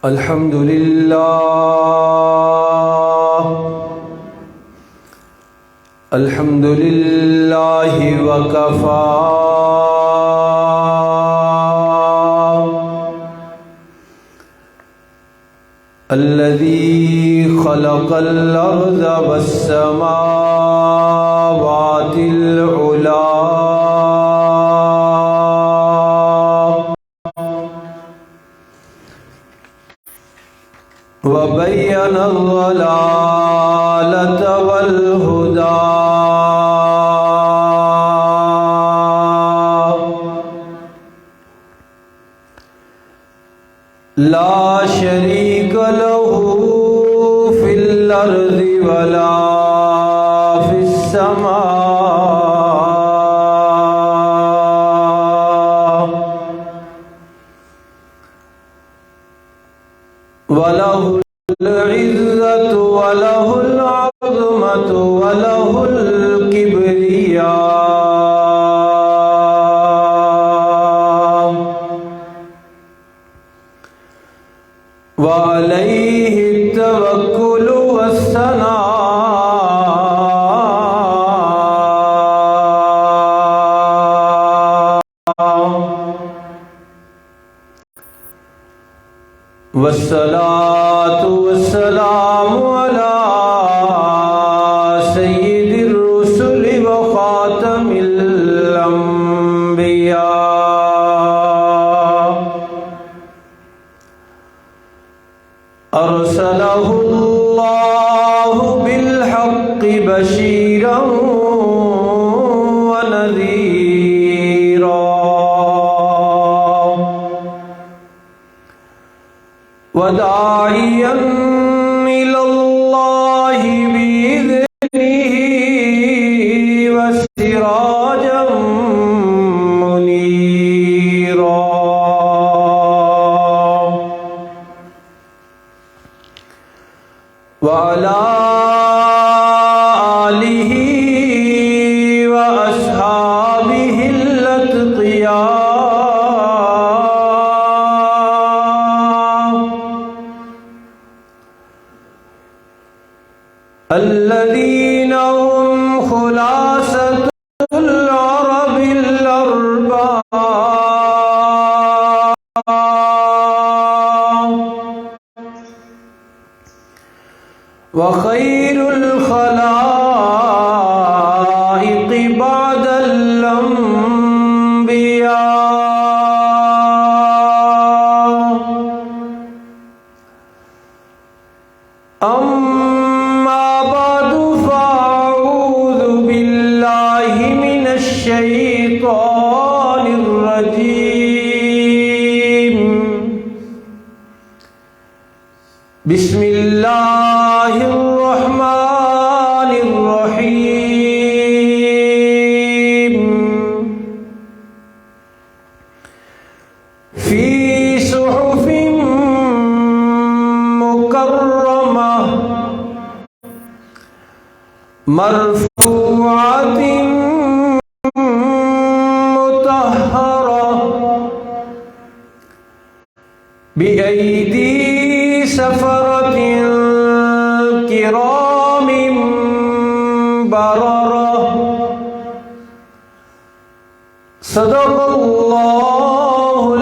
الحمد لله الحمد لله وكفى الذي خلق الأرض والسماوات العلى وبين الضلالة والهدى لا شريك له في الأرض ولا في السماء وله العزة وله العظمة وله الكبرياء وعليه التوكل والصلاة والسلام على سيد الرسل وخاتم الأنبياء أرسله الله بالحق بشيرا ونذيرا وداعيا إلى الله بإذنه وسراجا منيرا وعلى آله وأصحابه الأتقياء الذين هم خلاصة العرب الأربعة وخير الخلائق بعد الأنبياء أما بعد فأعوذ بالله من الشيطان الرجيم بسم الله الرحمن الرحيم في صحف مكرمة مرفوعة مطهرة بأيدي سفرة كرام بررة صدق الله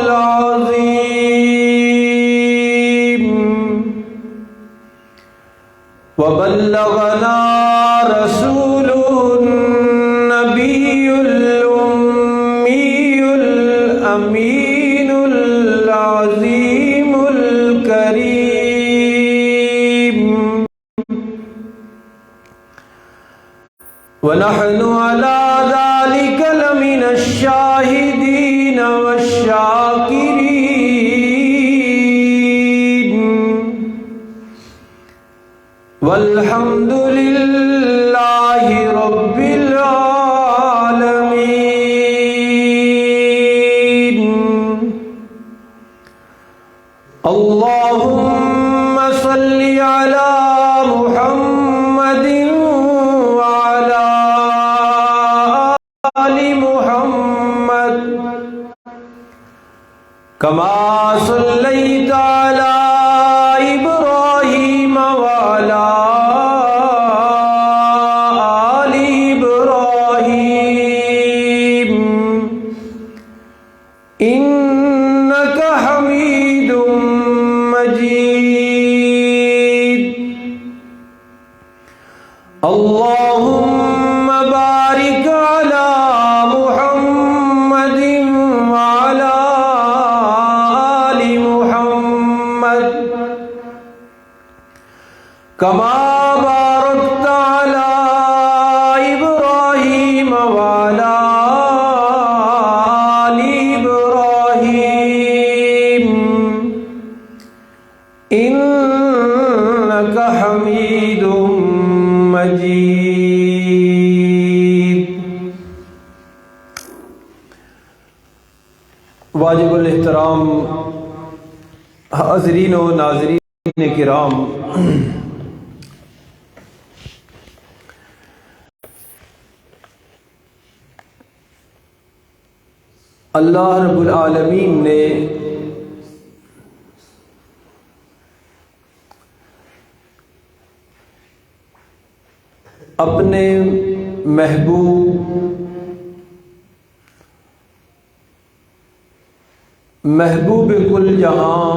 العظيم وبلغنا رسوله النبي الأمي الأمين العظيم الكريم ونحن على ذلك لمن الشاهدين والشاكرين والحمد لله رب العالمين. اللهم صل على محمد وعلى آل محمد كما صليت على إنك حميد مجيد. اللهم بارك على محمد وعلى آل محمد كما باركت على إبراهيم وعلى آل إبراهيم إنك حميد مجيد. واجب الاحترام حاضرین و ناظرین کرام، اللہ رب العالمین نے اپنے محبوب کل جہاں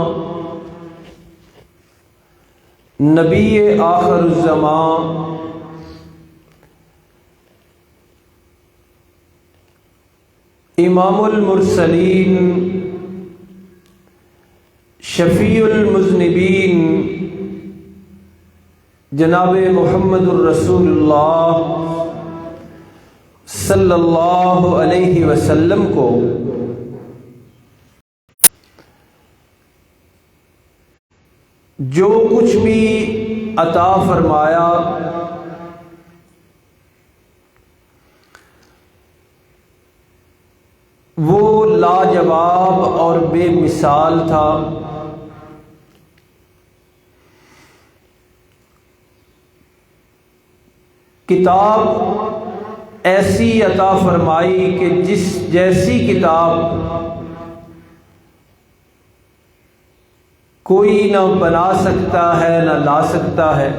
نبی آخر الزمان امام المرسلین شفیع المذنبین جناب محمد الرسول اللہ صلی اللہ علیہ وسلم کو جو کچھ بھی عطا فرمایا وہ لاجواب اور بے مثال تھا. کتاب ایسی عطا فرمائی کہ جس جیسی کتاب کوئی نہ بنا سکتا ہے نہ لا سکتا ہے.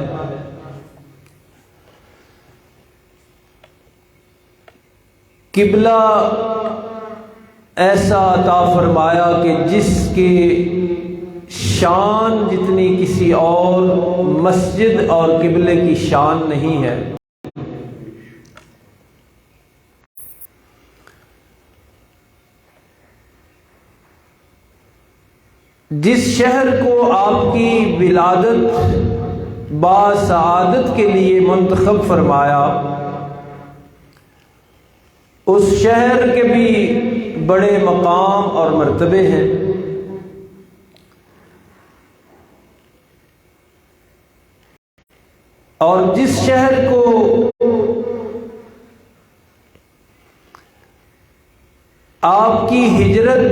قبلہ ایسا عطا فرمایا کہ جس کے شان جتنی کسی اور مسجد اور قبلے کی شان نہیں ہے. جس شہر کو آپ کی ولادت باسعادت کے لیے منتخب فرمایا، اس شہر کے بھی بڑے مقام اور مرتبے ہیں. اور جس شہر کو آپ کی ہجرت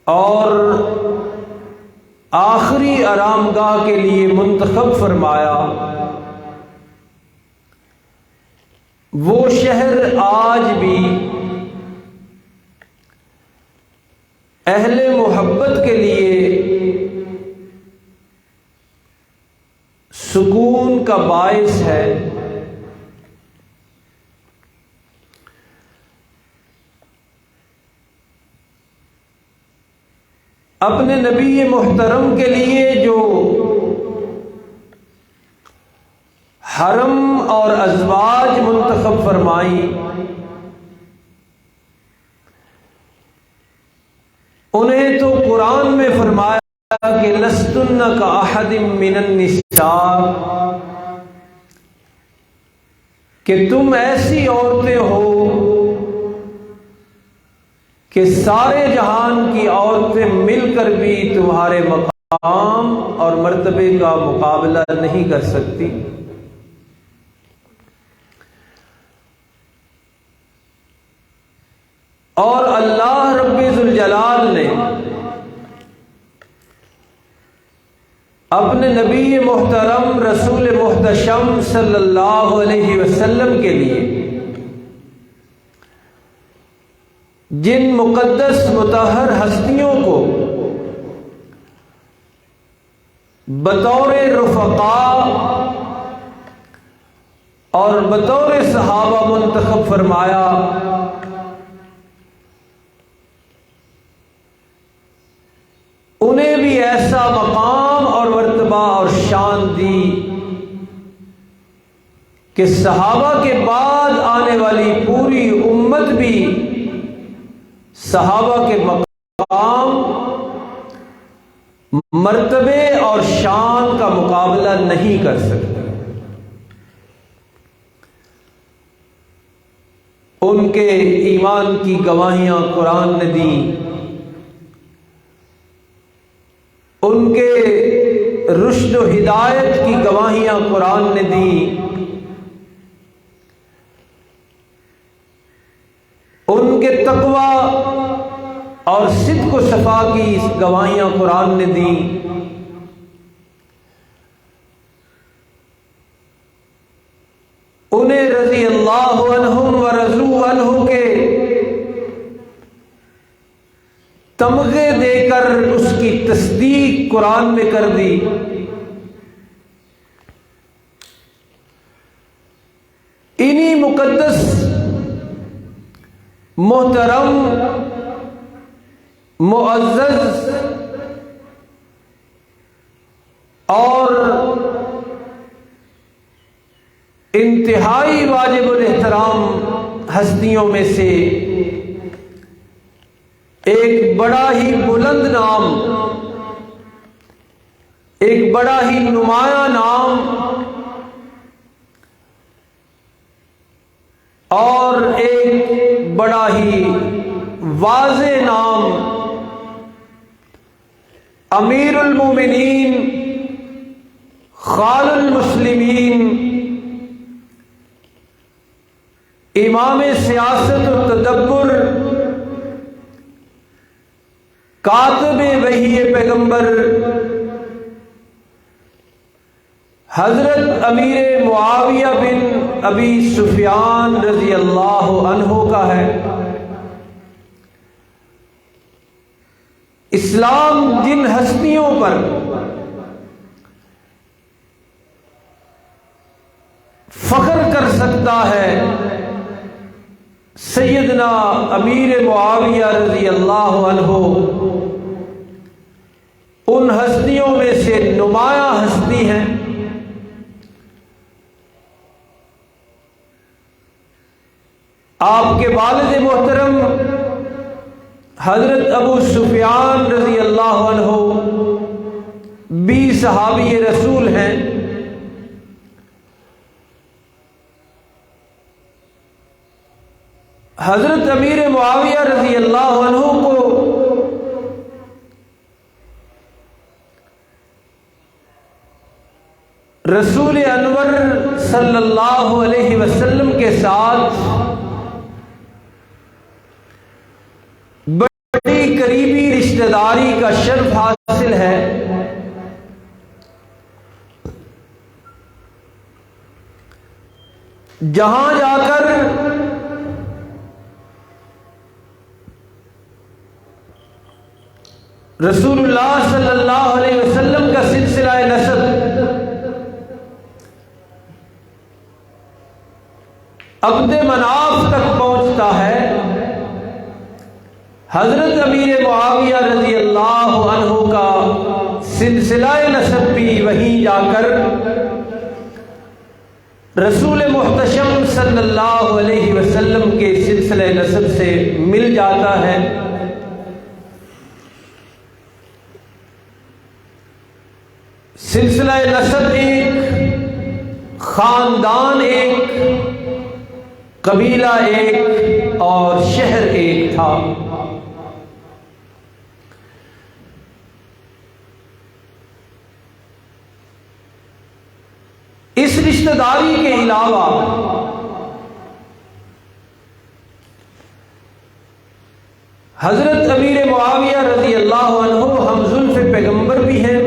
اور آخری آرام گاہ کے لیے منتخب فرمایا، وہ شہر آج بھی اہل محبت کے لیے سکون کا باعث ہے. اپنے نبی محترم کے لیے جو حرم اور ازواج منتخب فرمائی، انہیں تو قرآن میں فرمایا کہ لستن کاحد من النساء، کہ تم ایسی عورتیں ہو کہ سارے جہان کی عورتیں مل کر بھی تمہارے مقام اور مرتبے کا مقابلہ نہیں کر سکتی. اور اللہ رب ذوالجلال نے اپنے نبی محترم رسول محتشم صلی اللہ علیہ وسلم کے لیے جن مقدس مطہر ہستیوں کو بطور رفقاء اور بطور صحابہ منتخب فرمایا، انہیں بھی ایسا مقام اور مرتبہ اور شان دی کہ صحابہ کے بعد آنے والی پوری امت بھی صحابہ کے مقام، مرتبے اور شان کا مقابلہ نہیں کر سکتی۔ ان کے ایمان کی گواہیاں قرآن نے دی، ان کے رشد و ہدایت کی گواہیاں قرآن نے دی، ان کے تقوی اور صدق و صفا کی گواہیاں قرآن نے دی۔ انہیں رضی اللہ عنہم و رضوا عنہ کے تمغے دے کر اس کی تصدیق قرآن میں کر دی۔ انہی مقدس، محترم، معزز اور انتہائی واجب الاحترام ہستیوں میں سے ایک بڑا ہی بلند نام، ایک بڑا ہی نمایاں نام اور ایک بڑا ہی واضح نام، امیر المومنین، خال المسلمین، امام سیاست و تدبر، کاتب وحی پیغمبر، حضرت امیر معاویہ بن ابی سفیان رضی اللہ عنہ کا ہے۔ اسلام جن ہستیوں پر فخر کر سکتا ہے، سیدنا امیر معاویہ رضی اللہ عنہ ان ہستیوں میں سے نمایاں ہستی ہیں۔ آپ کے والد محترم حضرت ابو سفیان رضی اللہ عنہ بھی صحابی رسول ہیں۔ حضرت امیر معاویہ رضی اللہ عنہ کو رسول انور صلی اللہ علیہ وسلم کے ساتھ بڑی قریبی رشتہ داری کا شرف حاصل ہے۔ جہاں جا کر رسول اللہ صلی اللہ علیہ وسلم کا سلسلہ نسب عبد مناف تک پہنچتا ہے، حضرت امیر معاویہ رضی اللہ عنہ کا سلسلہ نسب بھی وہیں جا کر رسول محتشم صلی اللہ علیہ وسلم کے سلسلہ نسب سے مل جاتا ہے۔ سلسلہ نسب ایک، خاندان ایک، قبیلہ ایک اور شہر ایک تھا۔ اس رشتہ داری کے علاوہ حضرت امیر معاویہ رضی اللہ عنہ ہم زلف پیغمبر بھی ہیں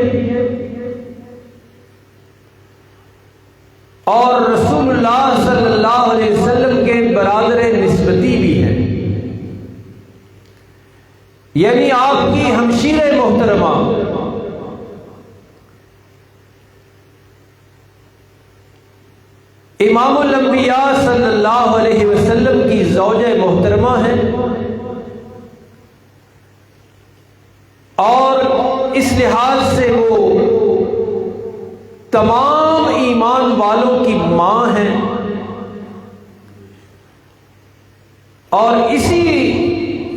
اور رسول اللہ صلی اللہ علیہ وسلم کے برادر نسبتی بھی ہیں، یعنی آپ کی ہمشیر محترمہ امام الانبیاء صلی اللہ علیہ وسلم کی زوجہ محترمہ ہیں، اور اس لحاظ سے وہ تمام ایمان والوں کی ماں ہیں، اور اسی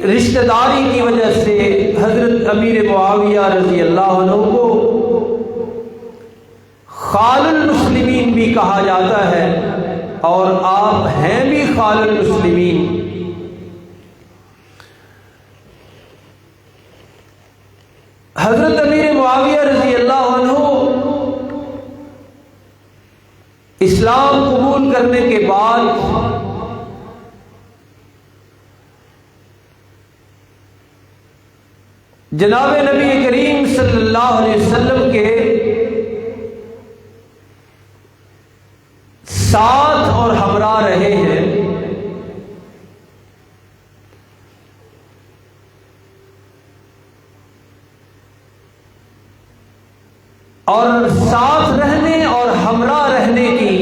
رشتہ داری کی وجہ سے حضرت امیر معاویہ رضی اللہ عنہ کو خال المسلمین بھی کہا جاتا ہے، اور آپ ہیں بھی خال المسلمین۔ حضرت امیر معاویہ رضی اللہ عنہ اسلام قبول کرنے کے بعد جناب نبی کریم صلی اللہ علیہ وسلم کے ساتھ اور ہمراہ رہے ہیں، اور ساتھ رہنے اور ہمراہ رہنے کی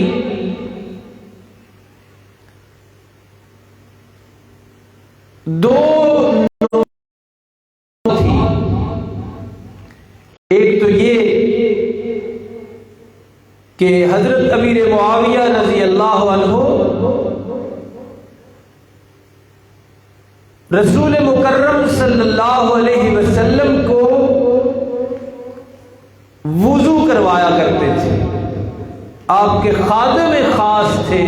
دو تھی۔ ایک تو یہ کہ حضرت امیر معاویہ رضی اللہ عنہ رسول مکرم صلی اللہ علیہ وسلم کو وضو کروایا کرتے تھے، آپ کے خادم خاص تھے۔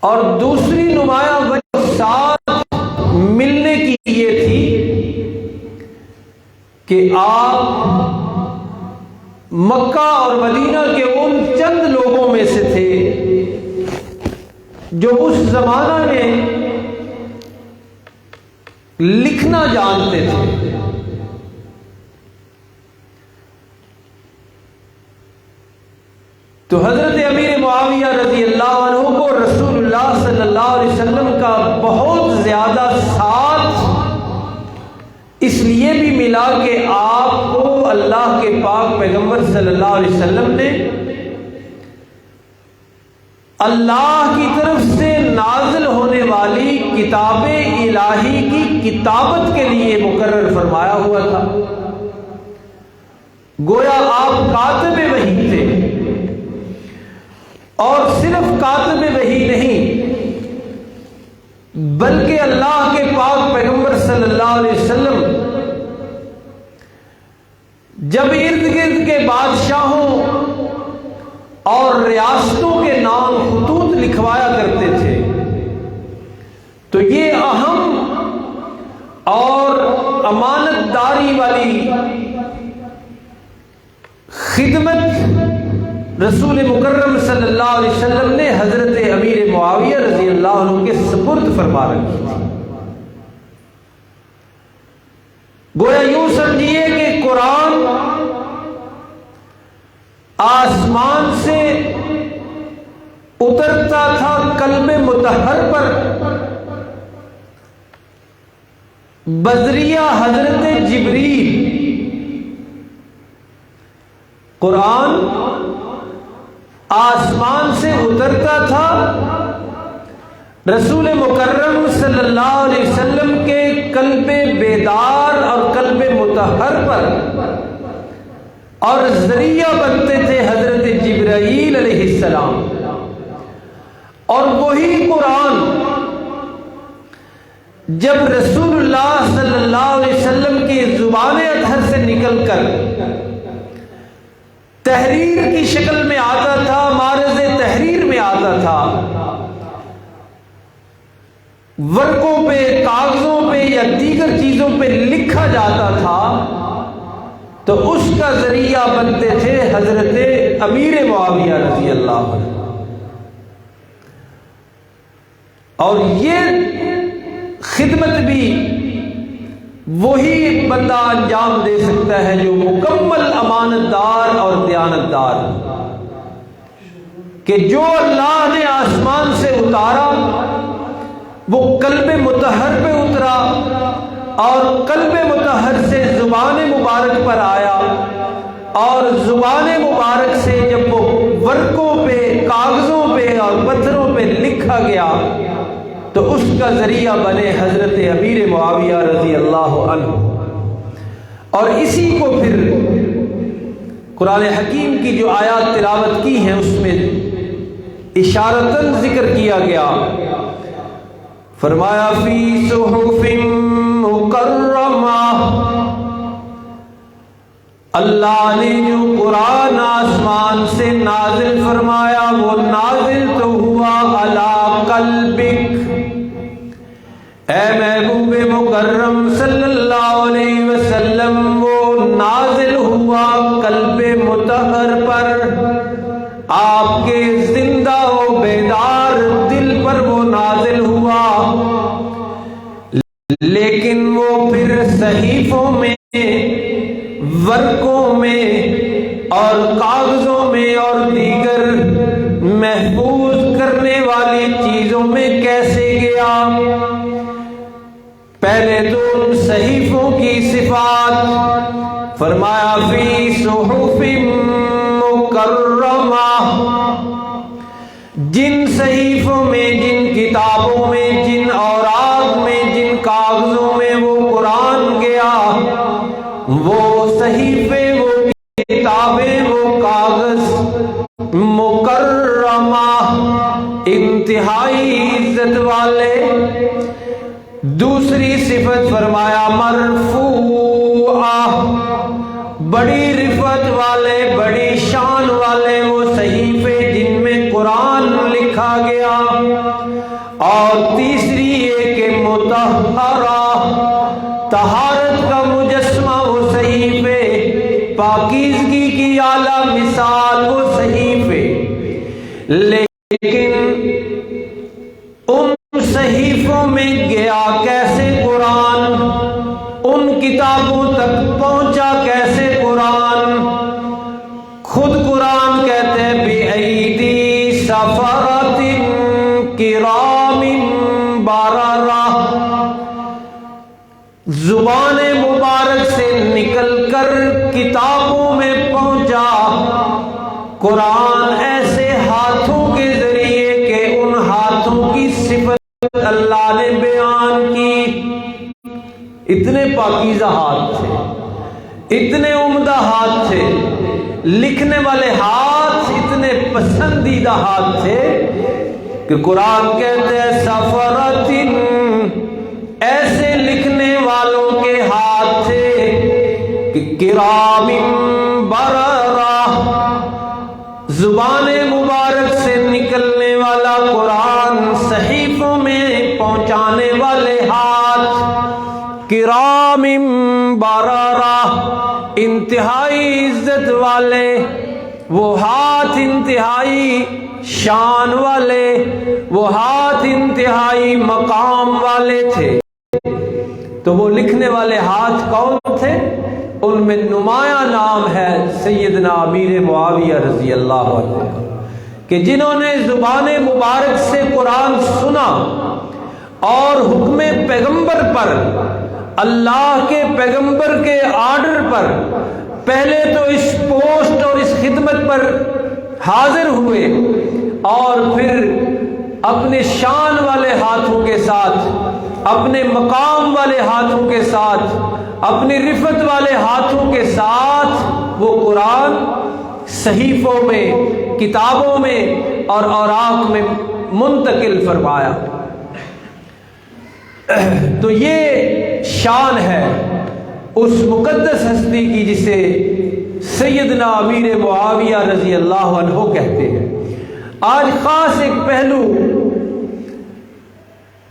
اور دوسری نمایاں وجہ ساتھ ملنے کی یہ تھی کہ آپ مکہ اور مدینہ کے ان چند لوگوں میں سے تھے جو اس زمانہ میں لکھنا جانتے تھے۔ تو حضرت امیر معاویہ رضی اللہ عنہ کو رسول اللہ صلی اللہ علیہ وسلم کا بہت زیادہ ساتھ اس لیے بھی ملا کہ آپ کو اللہ کے پاک پیغمبر صلی اللہ علیہ وسلم نے اللہ کی طرف سے نازل ہونے والی کتاب الہی کی کتابت کے لیے مقرر فرمایا ہوا تھا۔ گویا آپ کاتب وحی تھے، اور صرف کاتب وحی نہیں بلکہ اللہ کے پاک پیغمبر صلی اللہ علیہ وسلم جب ارد گرد کے بادشاہوں اور ریاستوں کے نام خطوط لکھوایا کرتے تھے تو یہ اہم اور امانت داری والی خدمت رسول مکرم صلی اللہ علیہ وسلم نے حضرت امیر معاویہ رضی اللہ عنہ کے سپرد فرما رکھی تھی۔ گویا یوں سمجھیے کہ قرآن آسمان سے اترتا تھا قلب مطہر پر بذریعہ حضرت جبریل۔ قرآن آسمان سے اترتا تھا رسول مکرم صلی اللہ علیہ وسلم کے قلب بیدار اور قلب مطہر پر، اور ذریعہ بنتے تھے حضرت جبرائیل علیہ السلام۔ اور وہی قرآن جب رسول اللہ صلی اللہ علیہ وسلم کی زبان اطہر سے نکل کر تحریر کی شکل میں آتا تھا، معرض تحریر میں آتا تھا، ورقوں پہ، کاغذوں پہ یا دیگر چیزوں پہ لکھا جاتا تھا، تو اس کا ذریعہ بنتے تھے حضرت امیر معاویہ رضی اللہ عنہ۔ اور یہ خدمت بھی وہی بندہ انجام دے سکتا ہے جو مکمل امانت دار اور دیانت دار، کہ جو اللہ نے آسمان سے اتارا وہ قلب مطہر پہ اترا، اور قلب مطہر سے زبان مبارک پر آیا، اور زبان مبارک سے جب وہ ورقوں پہ، کاغذوں پہ اور پتھروں پہ لکھا گیا تو اس کا ذریعہ بنے حضرت امیر معاویہ رضی اللہ عنہ۔ اور اسی کو پھر قرآن حکیم کی جو آیات تلاوت کی ہیں اس میں اشارتاً ذکر کیا گیا، فرمایا فی صحف مکرمہ، اللہ نے جو قرآن آسمان سے نازل فرمایا وہ نازل تو ہوا علی قلبک، اے محبوب مکرم صلی اللہ علیہ وسلم، وہ نازل ہوا قلب مطہر پر، آپ کے زندہ و بیدار دل پر وہ نازل ہوا، لیکن وہ پھر صحیفوں میں، ورقوں میں اور کاغذوں میں اور دیگر محفوظ کرنے والی چیزوں میں کیسے گیا؟ پہلے تو ان صحیفوں کی صفات، فرمایا فی صحف مکرمہ، جن صحیفوں میں، جن کتابوں میں، جن اوراق میں، جن کاغذوں میں وہ قرآن گیا، وہ صحیفے، وہ کتابیں، وہ کاغذ مکرمہ، انتہائی عزت والے۔ دوسری صفت فرمایا مرفوعہ، بڑی رفعت والے، بڑی شان والے وہ صحیفے جن میں قرآن لکھا گیا۔ اور تیسری یہ کہ مطہرہ، طہارت کا مجسمہ وہ صحیفے، پاکیزگی کی اعلیٰ مثال وہ صحیفے، لیکن ان صحیفوں میں گیا کیسے قرآن؟ ان کتابوں تک پہنچا کیسے قرآن؟ خود قرآن کہتے ہیں بِأَيْدِي سَفَرَةٍ كِرَامٍ بَرَرَةٍ، زبان مبارک سے نکل کر کتابوں میں پہنچا قرآن ایسے ہاتھوں کے ذریعے کہ ان ہاتھوں کی صفت اللہ نے بیان کی۔ اتنے پاکیزہ ہاتھ تھے، اتنے عمدہ ہاتھ تھے، لکھنے والے ہاتھ اتنے پسندیدہ ہاتھ تھے کہ قرآن کہتے ہیں سفرتن، ایسے لکھنے والوں کے ہاتھ تھے کہ کرام بررہ، زبان مبارک سے نکلنے والا قرآن صحیفوں میں پہنچانے والے ہاتھ کرام بررہ، انتہائی عزت والے وہ ہاتھ، انتہائی شان والے وہ ہاتھ، انتہائی مقام والے تھے۔ تو وہ لکھنے والے ہاتھ کون تھے؟ ان میں نمایاں نام ہے سیدنا امیر معاویہ رضی اللہ عنہ کہ جنہوں نے زبان مبارک سے قرآن سنا اور حکم پیغمبر پر، اللہ کے پیغمبر کے آرڈر پر پہلے تو اس پوسٹ اور اس خدمت پر حاضر ہوئے، اور پھر اپنے شان والے ہاتھوں کے ساتھ، اپنے مقام والے ہاتھوں کے ساتھ، اپنی رفعت والے ہاتھوں کے ساتھ وہ قرآن صحیفوں میں، کتابوں میں اور اوراق میں منتقل فرمایا۔ تو یہ شان ہے اس مقدس ہستی کی جسے سیدنا امیر معاویہ رضی اللہ عنہ کہتے ہیں۔ آج خاص ایک پہلو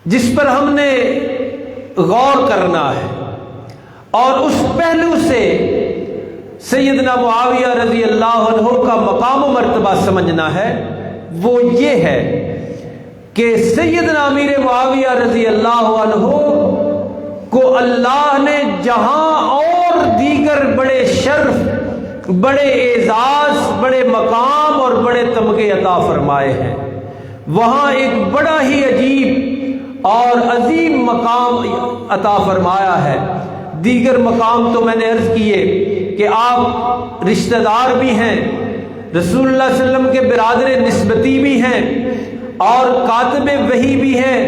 جس پر ہم نے غور کرنا ہے اور اس پہلو سے سیدنا معاویہ رضی اللہ عنہ کا مقام و مرتبہ سمجھنا ہے، وہ یہ ہے کہ سیدنا امیر معاویہ رضی اللہ عنہ کو اللہ نے جہاں اور دیگر بڑے شرف، بڑے اعزاز، بڑے مقام اور بڑے تمغے عطا فرمائے ہیں، وہاں ایک بڑا ہی عجیب اور عظیم مقام عطا فرمایا ہے۔ دیگر مقام تو میں نے عرض کیے کہ آپ رشتہ دار بھی ہیں، رسول اللہ صلی اللہ علیہ وسلم کے برادر نسبتی بھی ہیں، اور کاتب وحی بھی ہیں،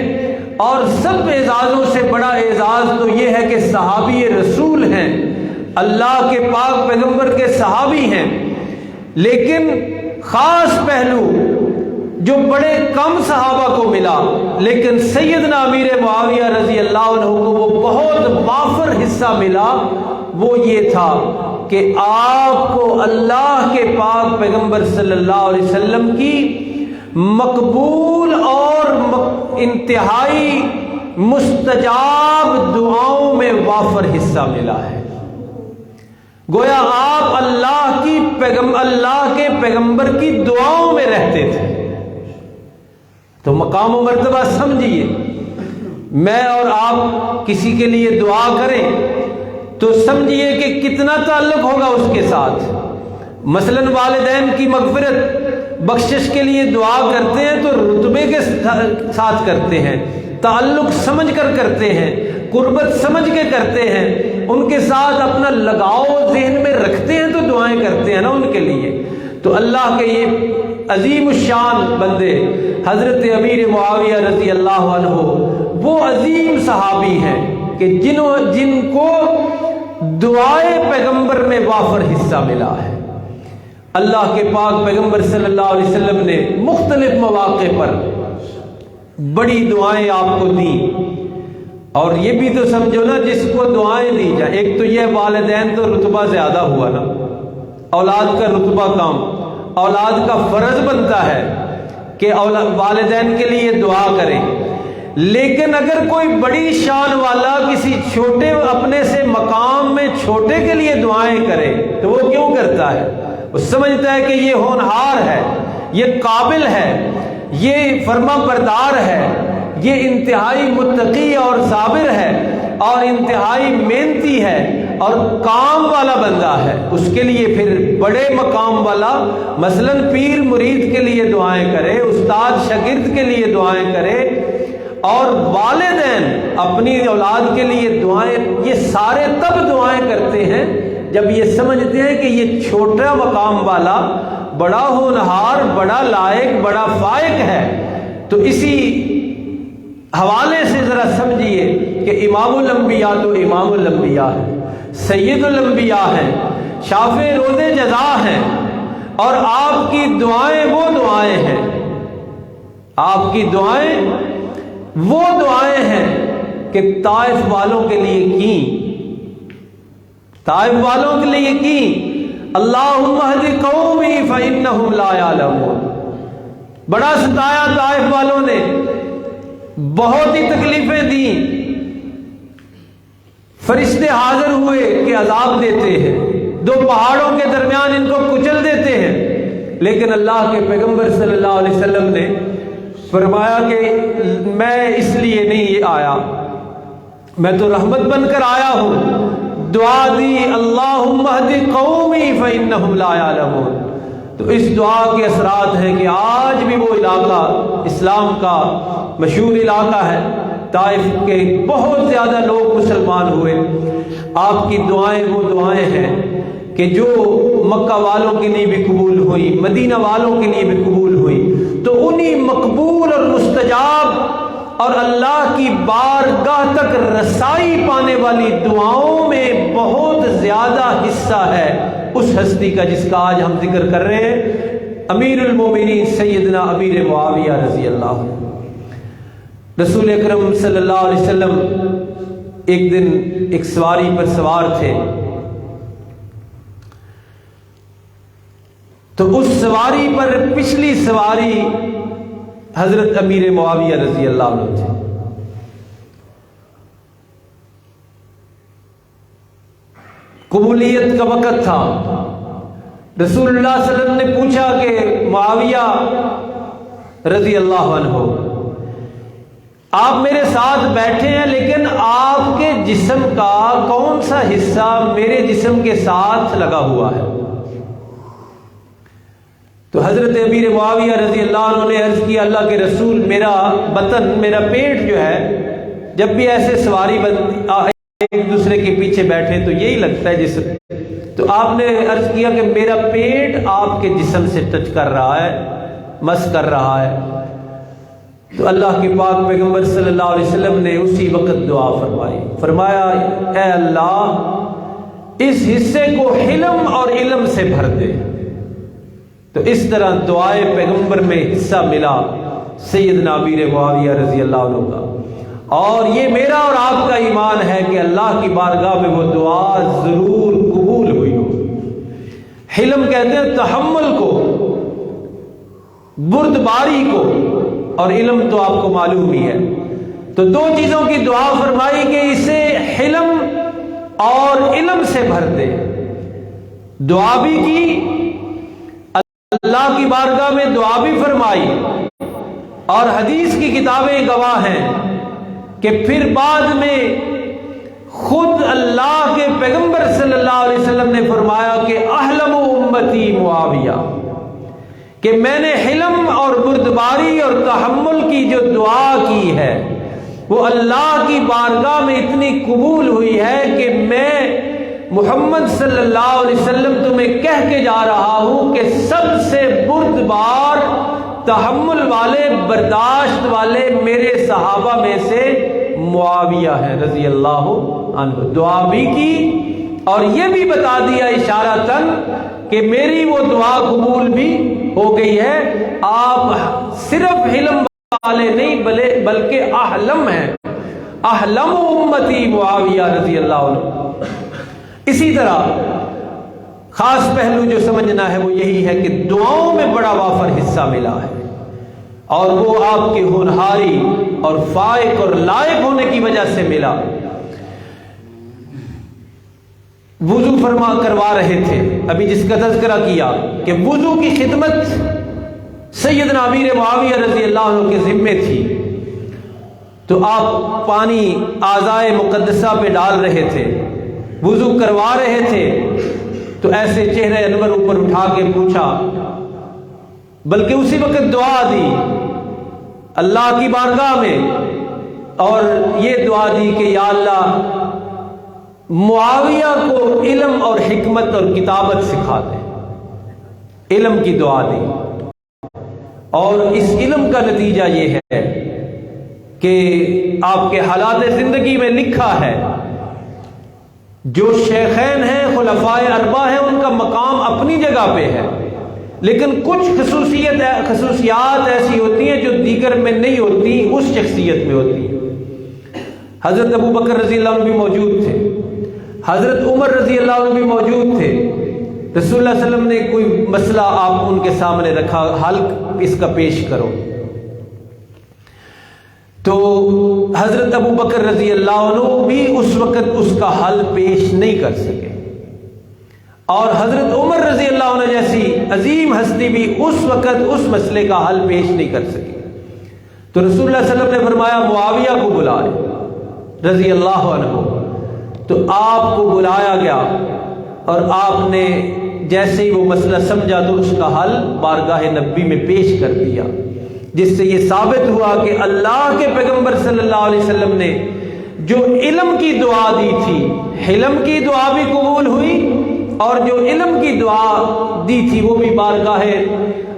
اور سب اعزازوں سے بڑا اعزاز تو یہ ہے کہ صحابی رسول ہیں، اللہ کے پاک پیغمبر کے صحابی ہیں۔ لیکن خاص پہلو جو بڑے کم صحابہ کو ملا، لیکن سیدنا امیر معاویہ رضی اللہ عنہ کو وہ بہت وافر حصہ ملا، وہ یہ تھا کہ آپ کو اللہ کے پاک پیغمبر صلی اللہ علیہ وسلم کی مقبول اور انتہائی مستجاب دعاؤں میں وافر حصہ ملا ہے۔ گویا آپ اللہ کے پیغمبر کی دعاؤں میں رہتے تھے۔ تو مقام و مرتبہ سمجھیے، میں اور آپ کسی کے لیے دعا کریں تو سمجھیے کہ کتنا تعلق ہوگا اس کے ساتھ۔ مثلا والدین کی مغفرت بخشش کے لیے دعا کرتے ہیں تو رتبے کے ساتھ کرتے ہیں، تعلق سمجھ کر کرتے ہیں، قربت سمجھ کے کرتے ہیں، ان کے ساتھ اپنا لگاؤ ذہن میں رکھتے ہیں تو دعائیں کرتے ہیں نا ان کے لیے۔ تو اللہ کے یہ عظیم الشان بندے حضرت امیر معاویہ رضی اللہ عنہ وہ عظیم صحابی ہیں کہ جن کو دعائے پیغمبر میں وافر حصہ ملا ہے۔ اللہ کے پاک پیغمبر صلی اللہ علیہ وسلم نے مختلف مواقع پر بڑی دعائیں آپ کو دیں، اور یہ بھی تو سمجھو نا جس کو دعائیں دی جائیں، ایک تو یہ والدین تو رتبہ زیادہ ہوا نا، اولاد کا رتبہ کم، اولاد کا فرض بنتا ہے کہ والدین کے لیے دعا کریں، لیکن اگر کوئی بڑی شان والا کسی چھوٹے اپنے سے مقام میں چھوٹے کے لیے دعائیں کرے تو وہ کیوں کرتا ہے؟ وہ سمجھتا ہے کہ یہ ہونہار ہے، یہ قابل ہے، یہ فرما بردار ہے، یہ انتہائی متقی اور صابر ہے، اور انتہائی محنتی ہے اور کام والا بندہ ہے۔ اس کے لیے پھر بڑے مقام والا مثلا پیر مرید کے لیے دعائیں کرے، استاد شاگرد کے لیے دعائیں کرے، اور والدین اپنی اولاد کے لیے دعائیں، یہ سارے تب دعائیں کرتے ہیں جب یہ سمجھتے ہیں کہ یہ چھوٹا مقام والا بڑا ہونہار، بڑا لائق، بڑا فائق ہے۔ تو اسی حوالے سے ذرا سمجھیے کہ امام الانبیاء تو امام الانبیاء ہے، سید الانبیاء ہیں، شافع روز جزا ہیں، اور آپ کی دعائیں وہ دعائیں ہیں، آپ کی دعائیں وہ دعائیں ہیں کہ طائف والوں کے لیے کی، طائف والوں کے لیے کی، اللہم اہد قومی فإنہم لا یعلمون۔ بڑا ستایا طائف والوں نے، بہت ہی تکلیفیں دیں، فرشتے حاضر ہوئے کہ عذاب دیتے ہیں، دو پہاڑوں کے درمیان ان کو کچل دیتے ہیں، لیکن اللہ کے پیغمبر صلی اللہ علیہ وسلم نے فرمایا کہ میں اس لیے نہیں آیا، میں تو رحمت بن کر آیا ہوں۔ دعا دی اللہم اہد قومی فإنہم لا یعلمون۔ تو اس دعا کے اثرات ہیں کہ آج بھی وہ علاقہ اسلام کا مشہور علاقہ ہے، طائف کے بہت زیادہ لوگ مسلمان ہوئے۔ آپ کی دعائیں وہ دعائیں ہیں کہ جو مکہ والوں کے لیے بھی قبول ہوئی، مدینہ والوں کے لیے بھی قبول ہوئی۔ تو انہی مقبول اور مستجاب اور اللہ کی بارگاہ تک رسائی پانے والی دعاؤں میں بہت زیادہ حصہ ہے اس ہستی کا جس کا آج ہم ذکر کر رہے ہیں، امیر المومنین سیدنا امیر معاویہ رضی اللہ عنہ۔ رسول اکرم صلی اللہ علیہ وسلم ایک دن ایک سواری پر سوار تھے، تو اس سواری پر پچھلی سواری حضرت امیر معاویہ رضی اللہ عنہ تھے۔ قبولیت کا وقت تھا، رسول اللہ صلی اللہ علیہ وسلم نے پوچھا کہ معاویہ رضی اللہ عنہ، آپ میرے ساتھ بیٹھے ہیں لیکن آپ کے جسم کا کون سا حصہ میرے جسم کے ساتھ لگا ہوا ہے؟ تو حضرت امیر معاویہ رضی اللہ عنہ نے عرض کیا، اللہ کے رسول، میرا بطن، میرا پیٹ جو ہے، جب بھی ایسے سواری ایک دوسرے کے پیچھے بیٹھے تو یہی لگتا ہے جسم، تو آپ نے عرض کیا کہ میرا پیٹ آپ کے جسم سے ٹچ کر رہا ہے، مس کر رہا ہے۔ تو اللہ کے پاک پیغمبر صلی اللہ علیہ وسلم نے اسی وقت دعا فرمائی، فرمایا اے اللہ اس حصے کو حلم اور علم سے بھر دے۔ تو اس طرح دعائے پیغمبر میں حصہ ملا سیدنا امیر معاویہ رضی اللہ عنہ کا، اور یہ میرا اور آپ کا ایمان ہے کہ اللہ کی بارگاہ میں وہ دعا ضرور قبول ہوئی ہو۔ حلم کہتے ہیں تحمل کو، بردباری کو، اور علم تو آپ کو معلوم ہی ہے۔ تو دو چیزوں کی دعا فرمائی کہ اسے حلم اور علم سے بھر دے۔ دعا بھی کی، اللہ کی بارگاہ میں دعا بھی فرمائی، اور حدیث کی کتابیں گواہ ہیں کہ پھر بعد میں خود اللہ کے پیغمبر صلی اللہ علیہ وسلم نے فرمایا کہ احلم امتی معاویہ، کہ میں نے حلم اور بردباری اور تحمل کی جو دعا کی ہے وہ اللہ کی بارگاہ میں اتنی قبول ہوئی ہے کہ میں محمد صلی اللہ علیہ وسلم تمہیں کہہ کے جا رہا ہوں کہ سب سے بردبار، تحمل والے، برداشت والے میرے صحابہ میں سے معاویہ ہے رضی اللہ عنہ۔ دعا بھی کی اور یہ بھی بتا دیا اشارتاً کہ میری وہ دعا قبول بھی ہو گئی ہے، آپ صرف علم والے نہیں بلکہ احلم ہیں، احلم امتی معاویہ رضی اللہ عنہ۔ اسی طرح خاص پہلو جو سمجھنا ہے وہ یہی ہے کہ دعاؤں میں بڑا وافر حصہ ملا ہے، اور وہ آپ کی ہونہاری اور فائق اور لائق ہونے کی وجہ سے ملا۔ وضو فرما کروا رہے تھے، ابھی جس کا تذکرہ کیا کہ وضو کی خدمت سیدنا امیر معاویہ رضی اللہ عنہ کے ذمے تھی، تو آپ پانی اعضائے مقدسہ پہ ڈال رہے تھے، وضو کروا رہے تھے، تو ایسے چہرے انور اوپر اٹھا کے پوچھا، بلکہ اسی وقت دعا دی اللہ کی بارگاہ میں، اور یہ دعا دی کہ یا اللہ معاویہ کو علم اور حکمت اور کتابت سکھا دے۔ علم کی دعا دی، اور اس علم کا نتیجہ یہ ہے کہ آپ کے حالات زندگی میں لکھا ہے جو شیخین ہیں، خلفائے اربعہ ہیں، ان کا مقام اپنی جگہ پہ ہے، لیکن کچھ خصوصیات ایسی ہوتی ہیں جو دیگر میں نہیں ہوتی، اس شخصیت میں ہوتی ہیں۔ حضرت ابو بکر رضی اللہ عنہ بھی موجود تھے، حضرت عمر رضی اللہ عنہ بھی موجود تھے۔ رسول اللہ صلی اللہ علیہ وسلم نے کوئی مسئلہ آپ ان کے سامنے رکھا، حل اس کا پیش کرو، تو حضرت ابو بکر رضی اللہ عنہ بھی اس وقت اس کا حل پیش نہیں کر سکے، اور حضرت عمر رضی اللہ عنہ جیسی عظیم ہستی بھی اس وقت اس مسئلے کا حل پیش نہیں کر سکی۔ تو رسول اللہ صلی اللہ علیہ وسلم نے فرمایا معاویہ کو بلائے رضی اللہ عنہ، تو آپ کو بلایا گیا، اور آپ نے جیسے ہی وہ مسئلہ سمجھا تو اس کا حل بارگاہ نبی میں پیش کر دیا، جس سے یہ ثابت ہوا کہ اللہ کے پیغمبر صلی اللہ علیہ وسلم نے جو علم کی دعا دی تھی، حلم کی دعا بھی قبول ہوئی، اور جو علم کی دعا دی تھی وہ بھی بارگاہ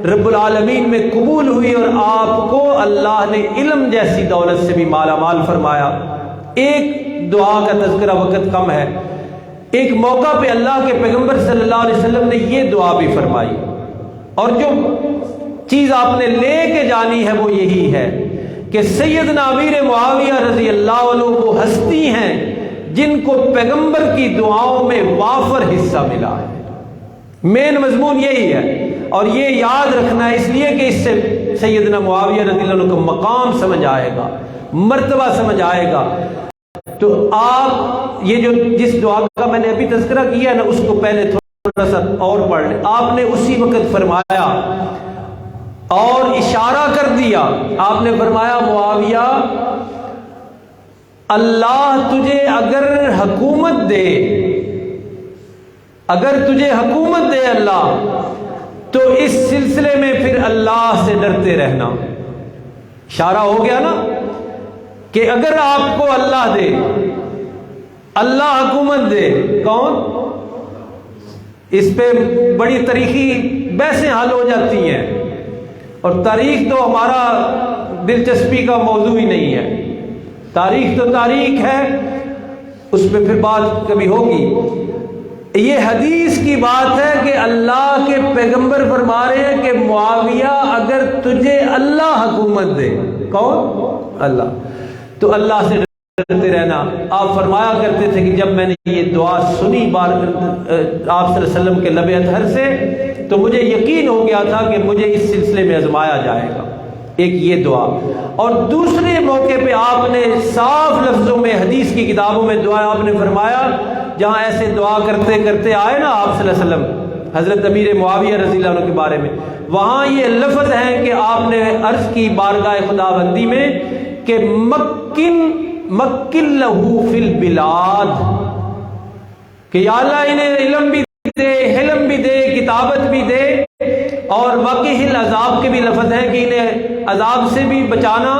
رب العالمین میں قبول ہوئی، اور آپ کو اللہ نے علم جیسی دولت سے بھی مالا مال فرمایا۔ ایک دعا کا تذکرہ، وقت کم ہے، ایک موقع پہ اللہ کے پیغمبر صلی اللہ علیہ وسلم نے یہ دعا بھی فرمائی، اور جو چیز آپ نے لے کے جانی ہے وہ یہی ہے کہ سیدنا امیر معاویہ رضی اللہ عنہ وہ ہستی ہیں جن کو پیغمبر کی دعاؤں میں وافر حصہ ملا ہے۔ مین مضمون یہی ہے، اور یہ یاد رکھنا ہے، اس لیے کہ اس سے سیدنا معاویہ رضی اللہ عنہ کا مقام سمجھ آئے گا، مرتبہ سمجھ آئے گا۔ تو آپ یہ جو جس دعا کا میں نے ابھی تذکرہ کیا نا، اس کو پہلے تھوڑا سا اور پڑھ لیں۔ آپ نے اسی وقت فرمایا اور اشارہ کر دیا، آپ نے فرمایا معاویہ اللہ تجھے اگر حکومت دے، اگر تجھے حکومت دے اللہ، تو اس سلسلے میں پھر اللہ سے ڈرتے رہنا۔ اشارہ ہو گیا نا کہ اگر آپ کو اللہ دے، اللہ حکومت دے، کون؟ اس پہ بڑی تاریخی بحثیں حل ہو جاتی ہیں، اور تاریخ تو ہمارا دلچسپی کا موضوع ہی نہیں ہے، تاریخ تو تاریخ ہے، اس پہ پھر بات کبھی ہوگی۔ یہ حدیث کی بات ہے کہ اللہ کے پیغمبر فرما رہے ہیں کہ معاویہ اگر تجھے اللہ حکومت دے، کون؟ اللہ، تو اللہ سے ڈرتے رہنا۔ آپ فرمایا کرتے تھے کہ جب میں نے یہ دعا سنی آپ صلی اللہ علیہ وسلم کے لب اطہر سے تو مجھے یقین ہو گیا تھا کہ مجھے اس سلسلے میں آزمایا جائے گا۔ ایک یہ دعا، اور دوسرے موقع پہ آپ نے صاف لفظوں میں حدیث کی کتابوں میں دعا آپ نے فرمایا، جہاں ایسے دعا کرتے کرتے آئے نا آپ صلی اللہ علیہ وسلم حضرت امیر معاویہ رضی اللہ عنہ کے بارے میں، وہاں یہ لفظ ہیں کہ آپ نے عرض کی بارگاہ خداوندی میں کہ مکن لہو فی البلاد، کہ یا اللہ انہیں علم بھی دے، حلم بھی دے، کتابت بھی دے، اور واقعی العذاب کے بھی لفظ ہیں کہ انہیں عذاب سے بھی بچانا۔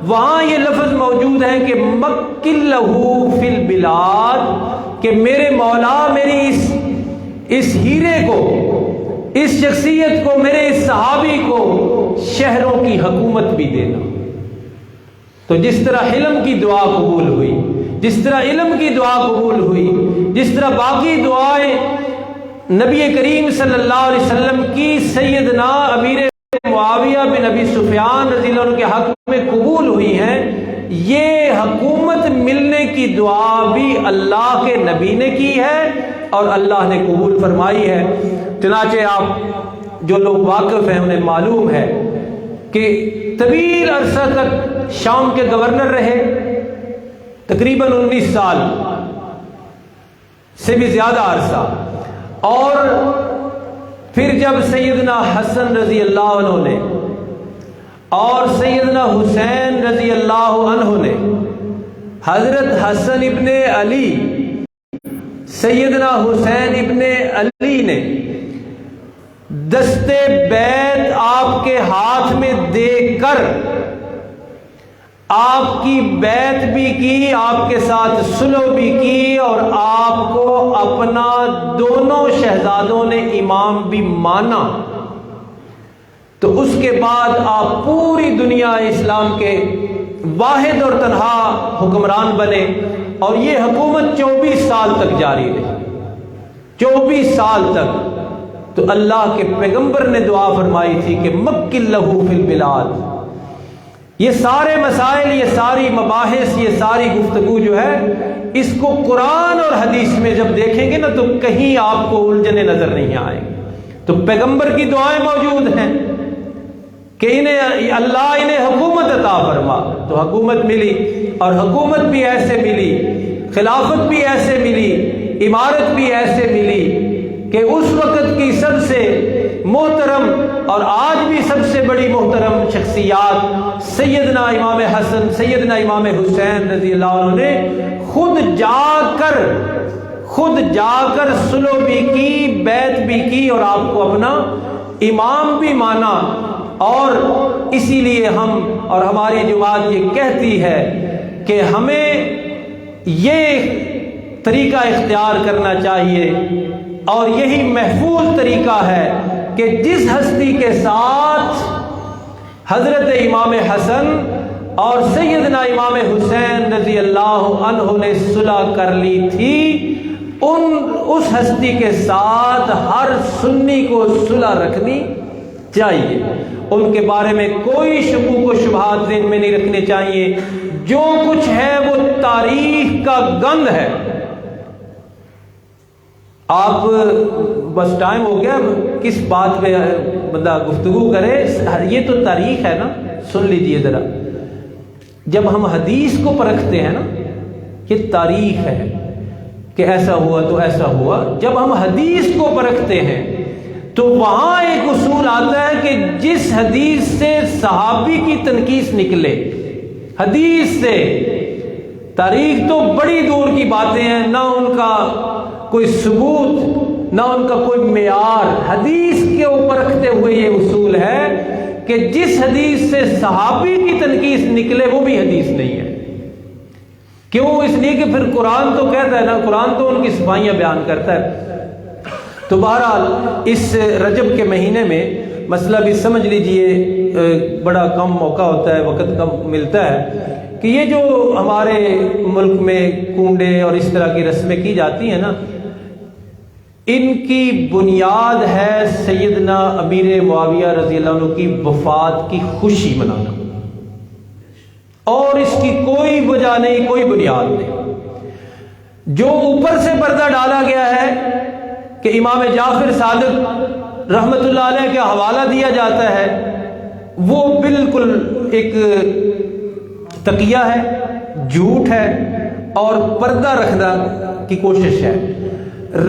وہاں یہ لفظ موجود ہے کہ مکن لہو فی البلاد، کہ میرے مولا میری اس ہیرے کو، اس شخصیت کو، میرے اس صحابی کو شہروں کی حکومت بھی دینا۔ تو جس طرح حلم کی دعا قبول ہوئی، جس طرح علم کی دعا قبول ہوئی، جس طرح باقی دعائیں نبی کریم صلی اللہ علیہ وسلم کی سیدنا امیر معاویہ بن ابی سفیان رضی اللہ عنہ کے حق میں قبول ہوئی ہیں، یہ حکومت ملنے کی دعا بھی اللہ کے نبی نے کی ہے اور اللہ نے قبول فرمائی ہے۔ چنانچہ آپ جو لوگ واقف ہیں انہیں معلوم ہے کہ طویل عرصہ تک شام کے گورنر رہے، تقریباً 19 سال سے بھی زیادہ عرصہ، اور پھر جب سیدنا حسن رضی اللہ عنہ نے اور سیدنا حسین رضی اللہ عنہ نے، حضرت حسن ابن علی، سیدنا حسین ابن علی نے دستے بیعت آپ کے ہاتھ میں دے کر آپ کی بیعت بھی کی، آپ کے ساتھ صلح بھی کی، اور آپ کو اپنا دونوں شہزادوں نے امام بھی مانا، تو اس کے بعد آپ پوری دنیا اسلام کے واحد اور تنہا حکمران بنے، اور یہ حکومت 24 سال تک جاری رہی، 24 سال تک۔ تو اللہ کے پیغمبر نے دعا فرمائی تھی کہ مکن لہو فی البلاد۔ یہ سارے مسائل، یہ ساری مباحث، یہ ساری گفتگو جو ہے، اس کو قرآن اور حدیث میں جب دیکھیں گے نا تو کہیں آپ کو الجھنے نظر نہیں آئیں گے۔ تو پیغمبر کی دعائیں موجود ہیں کہ اللہ انہیں حکومت عطا فرما، تو حکومت ملی، اور حکومت بھی ایسے ملی، خلافت بھی ایسے ملی، امارت بھی ایسے ملی کہ اس وقت کی سب سے محترم اور آج بھی سب سے بڑی محترم شخصیات سیدنا امام حسن، سیدنا امام حسین رضی اللہ عنہ نے خود جا کر صلح بھی کی، بیعت بھی کی، اور آپ کو اپنا امام بھی مانا۔ اور اسی لیے ہم اور ہماری جماعت یہ کہتی ہے کہ ہمیں یہ طریقہ اختیار کرنا چاہیے، اور یہی محفوظ طریقہ ہے کہ جس ہستی کے ساتھ حضرت امام حسن اور سیدنا امام حسین رضی اللہ عنہ نے صلح کر لی تھی، اس ہستی کے ساتھ ہر سنی کو صلح رکھنی چاہیے، ان کے بارے میں کوئی شکوک و شبہات ذہن میں نہیں رکھنے چاہیے۔ جو کچھ ہے وہ تاریخ کا گند ہے۔ آپ بس ٹائم ہو گیا، کس بات پہ بندہ گفتگو کرے، یہ تو تاریخ ہے نا، سن لیجئے ذرا۔ جب ہم حدیث کو پرکھتے ہیں نا، یہ تاریخ ہے کہ ایسا ہوا تو ایسا ہوا، جب ہم حدیث کو پرکھتے ہیں تو وہاں ایک اصول آتا ہے کہ جس حدیث سے صحابی کی تنقیص نکلے، حدیث سے، تاریخ تو بڑی دور کی باتیں ہیں، نہ ان کا کوئی ثبوت، نہ ان کا کوئی معیار۔ حدیث کے اوپر رکھتے ہوئے یہ اصول ہے کہ جس حدیث سے صحابی کی تنقیص نکلے وہ بھی حدیث نہیں ہے۔ کیوں؟ اس لیے کہ پھر قرآن تو کہتا ہے نا، قرآن تو ان کی صفائیاں بیان کرتا ہے۔ تو بہرحال اس رجب کے مہینے میں مسئلہ بھی سمجھ لیجئے، بڑا کم موقع ہوتا ہے، وقت کم ملتا ہے، کہ یہ جو ہمارے ملک میں کنڈے اور اس طرح کی رسمیں کی جاتی ہیں نا، ان کی بنیاد ہے سیدنا امیر معاویہ رضی اللہ عنہ کی وفات کی خوشی منانا، اور اس کی کوئی وجہ نہیں، کوئی بنیاد نہیں۔ جو اوپر سے پردہ ڈالا گیا ہے کہ امام جعفر صادق رحمت اللہ علیہ کا حوالہ دیا جاتا ہے، وہ بالکل ایک تقیہ ہے، جھوٹ ہے اور پردہ رکھنا کی کوشش ہے۔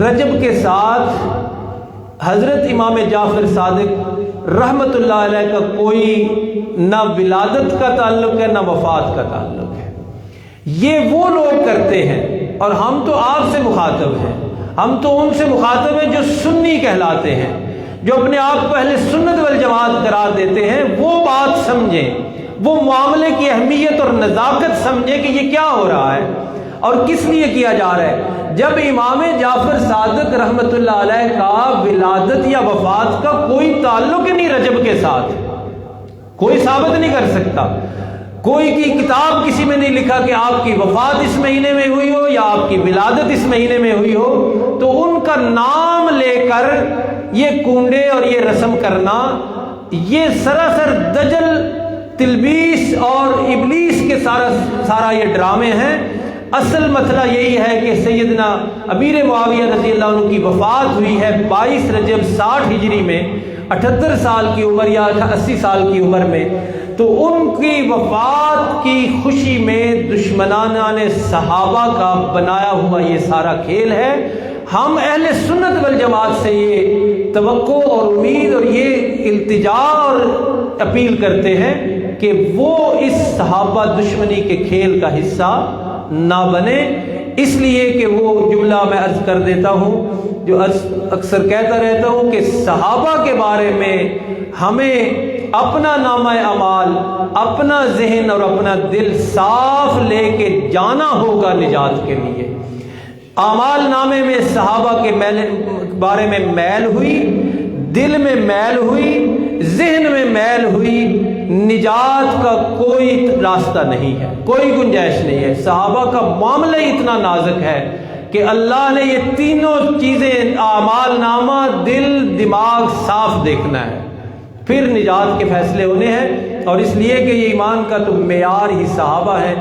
رجب کے ساتھ حضرت امام جعفر صادق رحمت اللہ علیہ کا کوئی نہ ولادت کا تعلق ہے نہ وفات کا تعلق ہے۔ یہ وہ لوگ کرتے ہیں، اور ہم تو آپ سے مخاطب ہیں، ہم تو ان سے مخاطب ہیں جو سنی کہلاتے ہیں، جو اپنے آپ کو اہل سنت والجماعت قرار دیتے ہیں۔ وہ بات سمجھیں، وہ معاملے کی اہمیت اور نزاکت سمجھیں کہ یہ کیا ہو رہا ہے اور کس لیے کیا جا رہا ہے۔ جب امام جعفر صادق رحمت اللہ علیہ کا ولادت یا وفات کا کوئی تعلق نہیں رجب کے ساتھ، کوئی ثابت نہیں کر سکتا، کوئی کی کتاب کسی میں نہیں لکھا کہ آپ کی وفات اس مہینے میں ہوئی ہو یا آپ کی ولادت اس مہینے میں ہوئی ہو، تو ان کا نام لے کر یہ کنڈے اور یہ رسم کرنا، یہ سراسر دجل، تلبیس اور ابلیس کے سارا یہ ڈرامے ہیں۔ اصل مسئلہ یہی ہے کہ سیدنا امیر معاویہ رضی اللہ عنہ کی وفات ہوئی ہے 22 رجب 60 ہجری میں، 78 سال کی عمر یا 80 سال کی عمر میں۔ تو ان کی وفات کی خوشی میں دشمنان صحابہ کا بنایا ہوا یہ سارا کھیل ہے۔ ہم اہل سنت والجماعت سے یہ توقع اور امید اور یہ التجا اور اپیل کرتے ہیں کہ وہ اس صحابہ دشمنی کے کھیل کا حصہ نہ بنے، اس لیے کہ وہ جملہ میں عرض کر دیتا ہوں جو اکثر کہتا رہتا ہوں کہ صحابہ کے بارے میں ہمیں اپنا نامہ اعمال، اپنا ذہن اور اپنا دل صاف لے کے جانا ہوگا نجات کے لیے۔ اعمال نامے میں صحابہ کے بارے میں میل ہوئی، دل میں میل ہوئی، ذہن میں میل ہوئی، نجات کا کوئی راستہ نہیں ہے، کوئی گنجائش نہیں ہے۔ صحابہ کا معاملہ اتنا نازک ہے کہ اللہ نے یہ تینوں چیزیں، اعمال نامہ، دل، دماغ صاف دیکھنا ہے، پھر نجات کے فیصلے ہونے ہیں۔ اور اس لیے کہ یہ ایمان کا تو معیار ہی صحابہ ہے۔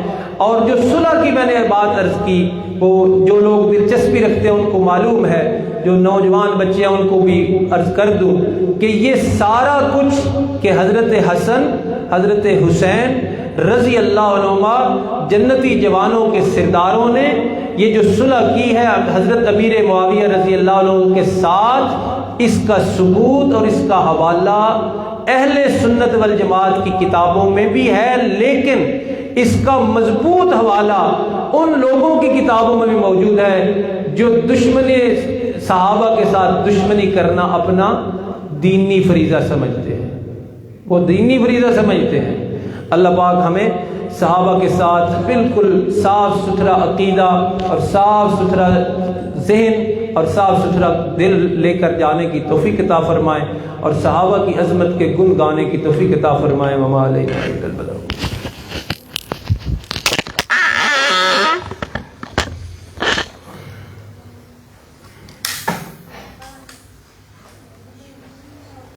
اور جو صلح کی میں نے بات عرض کی، وہ جو لوگ دلچسپی رکھتے ہیں ان کو معلوم ہے، جو نوجوان بچے ہیں ان کو بھی عرض کر دوں کہ یہ سارا کچھ کہ حضرت حسن، حضرت حسین رضی اللہ عنہما جنتی جوانوں کے سرداروں نے یہ جو صلح کی ہے حضرت امیر معاویہ رضی اللہ عنہ کے ساتھ، اس کا ثبوت اور اس کا حوالہ اہل سنت والجماعت کی کتابوں میں بھی ہے، لیکن اس کا مضبوط حوالہ ان لوگوں کی کتابوں میں بھی موجود ہے جو دشمنی صحابہ کے ساتھ دشمنی کرنا اپنا دینی فریضہ سمجھتے ہیں، وہ دینی فریضہ سمجھتے ہیں۔ اللہ پاک ہمیں صحابہ کے ساتھ بالکل صاف ستھرا عقیدہ اور صاف ستھرا ذہن اور صاف ستھرا دل لے کر جانے کی توفیق عطا فرمائے، اور صحابہ کی عظمت کے گن گانے کی توفیق عطا فرمائے۔ وما علینا الا البلاغ۔